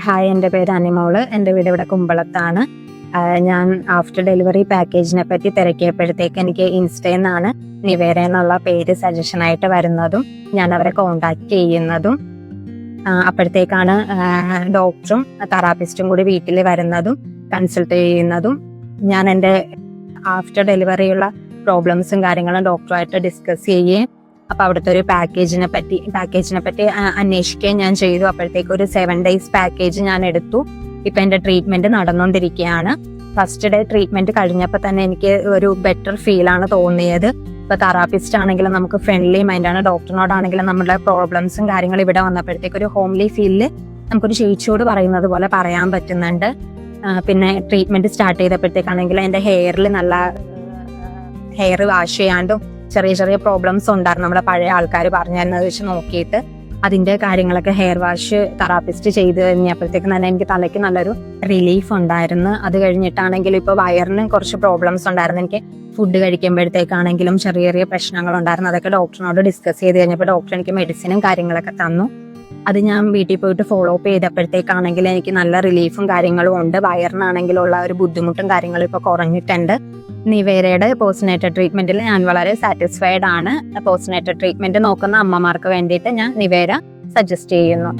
Hi, എൻ്റെ പേര് അനിമോള്. എൻ്റെ വീട് ഇവിടെ കുമ്പളത്താണ്. ഞാൻ ആഫ്റ്റർ ഡെലിവറി പാക്കേജിനെ പറ്റി തിരക്കിയപ്പോഴത്തേക്ക് എനിക്ക് ഇൻസ്റ്റയിൽ നിന്നാണ് നിവേര എന്നുള്ള പേര് സജഷനായിട്ട് വരുന്നതും ഞാൻ അവരെ കോണ്ടാക്ട് ചെയ്യുന്നതും. അപ്പോഴത്തേക്കാണ് ഡോക്ടറും തെറാപ്പിസ്റ്റും കൂടി വീട്ടിൽ വരുന്നതും കൺസൾട്ട് ചെയ്യുന്നതും. ഞാൻ എൻ്റെ ആഫ്റ്റർ ഡെലിവറിയുള്ള പ്രോബ്ലംസും കാര്യങ്ങളും ഡോക്ടറുമായിട്ട് ഡിസ്കസ് ചെയ്യുകയും അപ്പോൾ അവിടുത്തെ ഒരു പാക്കേജിനെ പറ്റി അന്വേഷിക്കുകയും ഞാൻ ചെയ്തു. അപ്പോഴത്തേക്ക് ഒരു 7 days പാക്കേജ് ഞാൻ എടുത്തു. ഇപ്പം എൻ്റെ ട്രീറ്റ്മെൻറ്റ് നടന്നുകൊണ്ടിരിക്കുകയാണ്. ഫസ്റ്റ് ഡേ ട്രീറ്റ്മെൻറ്റ് കഴിഞ്ഞപ്പോൾ തന്നെ എനിക്ക് ഒരു ബെറ്റർ ഫീലാണ് തോന്നിയത്. ഇപ്പോൾ തെറാപ്പിസ്റ്റ് ആണെങ്കിലും നമുക്ക് ഫ്രണ്ട്ലി മൈൻഡാണ്, ഡോക്ടറിനോടാണെങ്കിലും നമ്മുടെ പ്രോബ്ലംസും കാര്യങ്ങളും ഇവിടെ വന്നപ്പോഴത്തേക്ക് ഒരു ഹോംലി ഫീലിൽ നമുക്കൊരു ചേച്ചിയോട് പറയുന്നത് പോലെ പറയാൻ പറ്റുന്നുണ്ട്. പിന്നെ ട്രീറ്റ്മെൻറ്റ് സ്റ്റാർട്ട് ചെയ്തപ്പോഴത്തേക്കാണെങ്കിൽ എൻ്റെ ഹെയറിൽ നല്ല ഹെയർ വാഷ് ചെയ്യാണ്ടും ചെറിയ പ്രോബ്ലംസ് ഉണ്ടായിരുന്നു. നമ്മുടെ പഴയ ആൾക്കാർ പറഞ്ഞിരുന്നത് വെച്ച് നോക്കിയിട്ട് അതിൻ്റെ കാര്യങ്ങളൊക്കെ ഹെയർ വാഷ് തെറാപ്പിസ്റ്റ് ചെയ്ത് കഴിഞ്ഞപ്പോഴത്തേക്ക് തന്നെ എനിക്ക് തലയ്ക്ക് നല്ലൊരു റിലീഫ് ഉണ്ടായിരുന്നു. അത് കഴിഞ്ഞിട്ടാണെങ്കിലും ഇപ്പോൾ വയറിന് കുറച്ച് പ്രോബ്ലംസ് ഉണ്ടായിരുന്നു. എനിക്ക് ഫുഡ് കഴിക്കുമ്പോഴത്തേക്കാണെങ്കിലും ചെറിയ പ്രശ്നങ്ങളുണ്ടായിരുന്നു. അതൊക്കെ ഡോക്ടറിനോട് ഡിസ്കസ് ചെയ്ത് കഴിഞ്ഞപ്പോൾ ഡോക്ടർ എനിക്ക് മെഡിസിനും കാര്യങ്ങളൊക്കെ തന്നു. അത് ഞാൻ വീട്ടിൽ പോയിട്ട് ഫോളോ അപ്പ് ചെയ്തപ്പോഴത്തേക്കാണെങ്കിൽ എനിക്ക് നല്ല റിലീഫും കാര്യങ്ങളും ഉണ്ട്. വയറിനാണെങ്കിലുള്ള ഒരു ബുദ്ധിമുട്ടും കാര്യങ്ങളും ഇപ്പോൾ കുറഞ്ഞിട്ടുണ്ട്. നിവേരയുടെ പോസ്റ്റ്നേറ്റൽ ട്രീറ്റ്മെന്റിൽ ഞാൻ വളരെ സാറ്റിസ്ഫൈഡ് ആണ്. പോസ്റ്റ്നേറ്റൽ ട്രീറ്റ്മെന്റ് നോക്കുന്ന അമ്മമാർക്ക് വേണ്ടിയിട്ട് ഞാൻ നിവേര സജസ്റ്റ് ചെയ്യുന്നു.